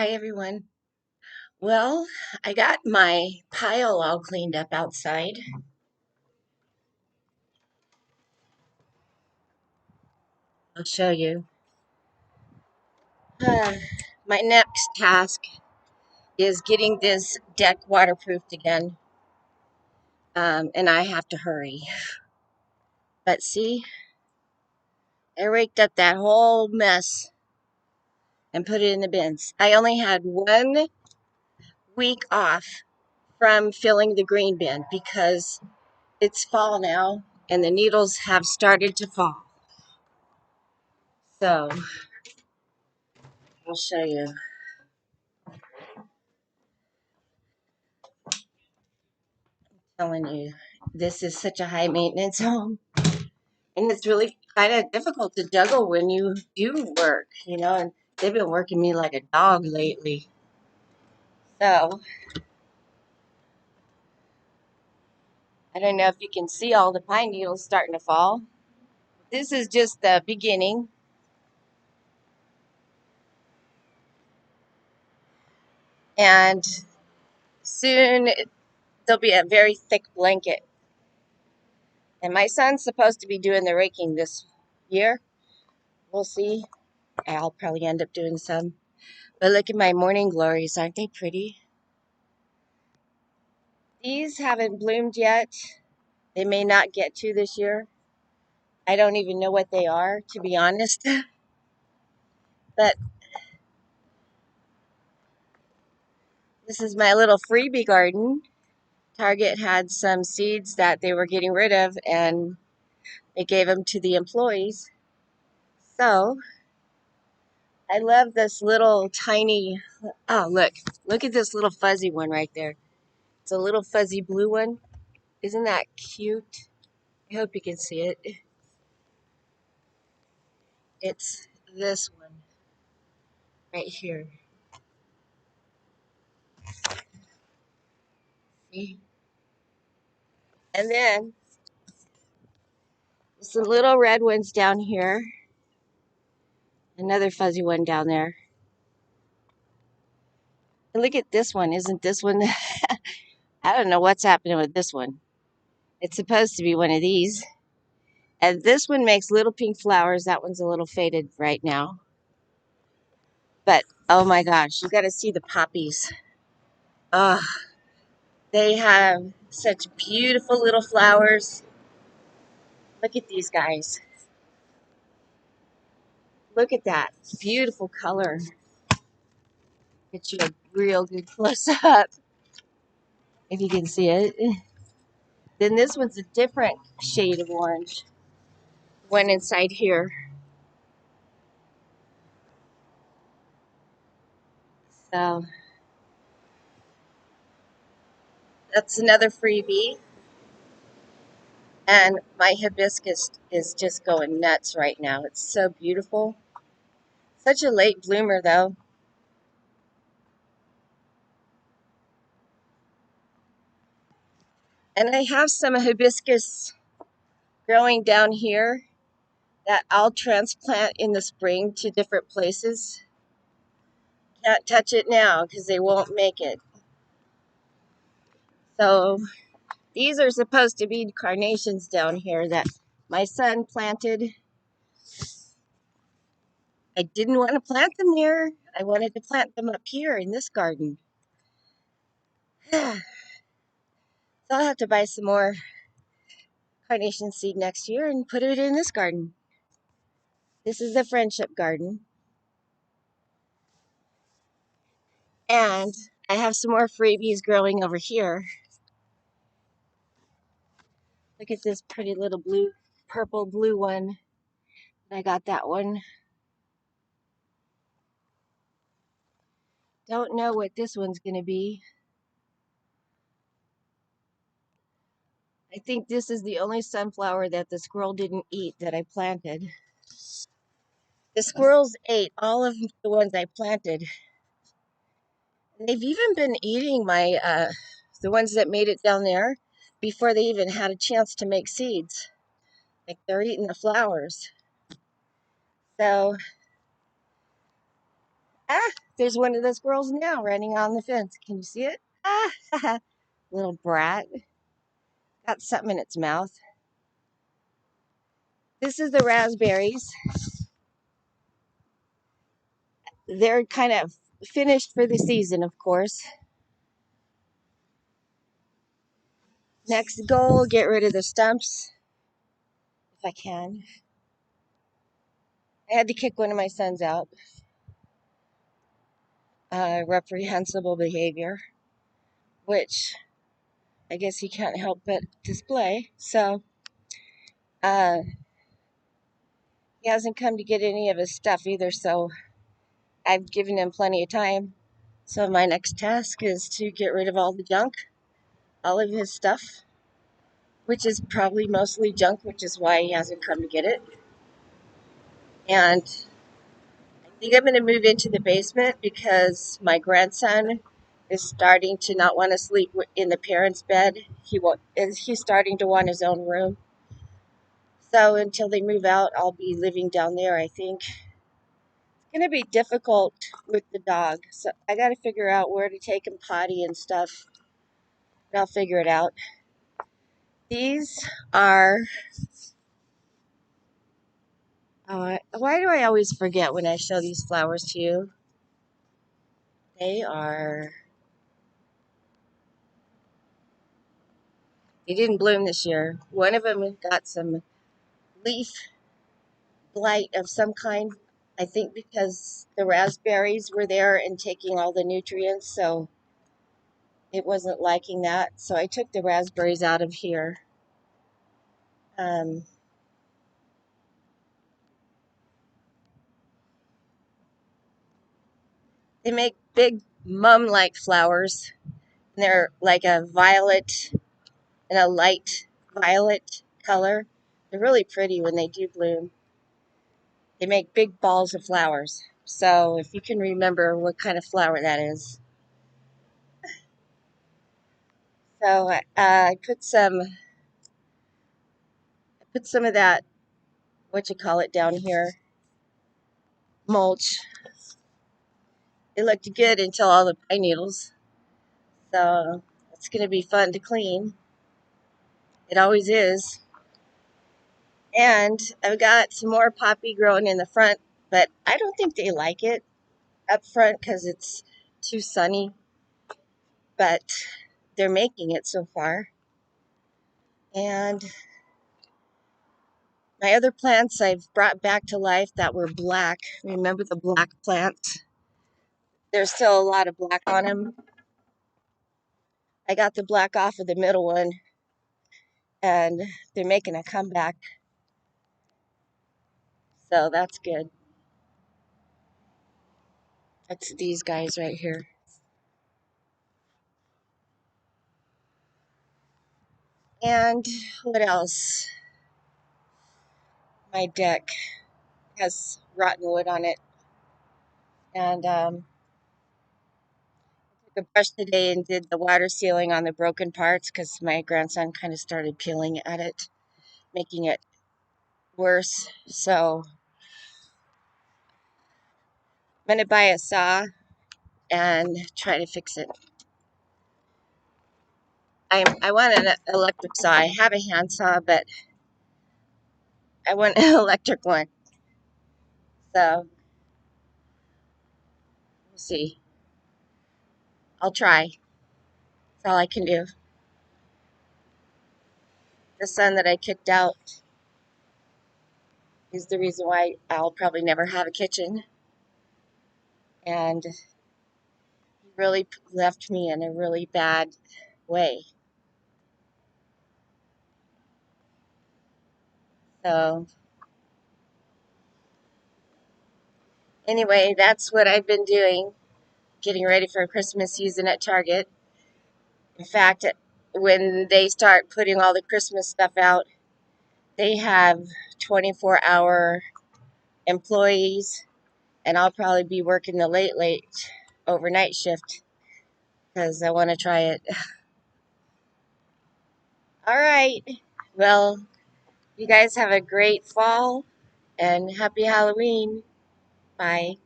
Hi, everyone. Well, I got my pile all cleaned up outside. I'll show you. Uh, my next task is getting this deck waterproofed again, and I have to hurry. But see, I raked up that whole mess and put it in the bins. I only had 1 week off from filling the green bin because it's fall now and the needles have started to fall. So I'll show you. Telling you, this is such a high maintenance home. And it's really kind of difficult to juggle when you do work, and they've been working me like a dog lately. So I don't know if you can see all the pine needles starting to fall. This is just the beginning. And soon there'll be a very thick blanket. And my son's supposed to be doing the raking this year. We'll see. I'll probably end up doing some. But look at my morning glories. Aren't they pretty? These haven't bloomed yet. They may not get to this year. I don't even know what they are, to be honest. But this is my little freebie garden. Target had some seeds that they were getting rid of, and they gave them to the employees. So I love this little tiny. Oh, look at this little fuzzy one right there. It's a little fuzzy blue one. Isn't that cute? I hope you can see it. It's this one right here. See? And then some little red ones down here. Another fuzzy one down there. And look at this one. Isn't this one? I don't know what's happening with this one. It's supposed to be one of these. And this one makes little pink flowers. That one's a little faded right now. But oh my gosh, you got to see the poppies. Oh, they have such beautiful little flowers. Look at these guys. Look at that beautiful color. Get you a real good close up if you can see it. Then this one's a different shade of orange. One inside here. So that's another freebie. And my hibiscus is just going nuts right now. It's so beautiful. Such a late bloomer, though. And I have some hibiscus growing down here that I'll transplant in the spring to different places. Can't touch it now because they won't make it. So these are supposed to be carnations down here that my son planted. I didn't want to plant them here. I wanted to plant them up here in this garden. So I'll have to buy some more carnation seed next year and put it in this garden. This is the friendship garden. And I have some more freebies growing over here. Look at this pretty little blue, purple blue one. I got that one. Don't know what this one's going to be. I think this is the only sunflower that the squirrel didn't eat that I planted. The squirrels ate all of the ones I planted. They've even been eating the ones that made it down there before they even had a chance to make seeds. Like they're eating the flowers. So Ah, there's one of those squirrels now running on the fence. Can you see it? Ah, little brat. Got something in its mouth. This is the raspberries. They're kind of finished for the season, of course. Next goal, get rid of the stumps if I can. I had to kick one of my sons out. Reprehensible behavior, which I guess he can't help but display. So he hasn't come to get any of his stuff either, so I've given him plenty of time. So my next task is to get rid of all the junk, all of his stuff, which is probably mostly junk, which is why he hasn't come to get it. And I think I'm going to move into the basement because my grandson is starting to not want to sleep in the parents' bed. He's starting to want his own room. So until they move out, I'll be living down there, I think. It's going to be difficult with the dog. So I got to figure out where to take him potty and stuff. But I'll figure it out. These are, why do I always forget when I show these flowers to you? They didn't bloom this year. One of them got some leaf blight of some kind. I think because the raspberries were there and taking all the nutrients, so it wasn't liking that. So I took the raspberries out of here. Um, they make big mum-like flowers. They're like a violet and a light violet color. They're really pretty when they do bloom. They make big balls of flowers. So if you can remember what kind of flower that is. So I put some of that, what you call it, down here, mulch. It looked good until all the pine needles. So it's going to be fun to clean. It always is. And I've got some more poppy growing in the front, but I don't think they like it up front because it's too sunny. But they're making it so far. And my other plants I've brought back to life that were black. Remember the black plants? There's still a lot of black on them. I got the black off of the middle one, and they're making a comeback. So that's good. That's these guys right here. And what else? My deck has rotten wood on it. And took a brush today and did the water sealing on the broken parts because my grandson kind of started peeling at it, making it worse. So I'm going to buy a saw and try to fix it. I want an electric saw. I have a hand saw, but I want an electric one. So we'll see. I'll try. That's all I can do. The son that I kicked out is the reason why I'll probably never have a kitchen. And he really left me in a really bad way. So anyway, that's what I've been doing, getting ready for Christmas season at Target. In fact, when they start putting all the Christmas stuff out, they have 24-hour employees, and I'll probably be working the late overnight shift because I want to try it. All right. Well, you guys have a great fall and happy Halloween. Bye.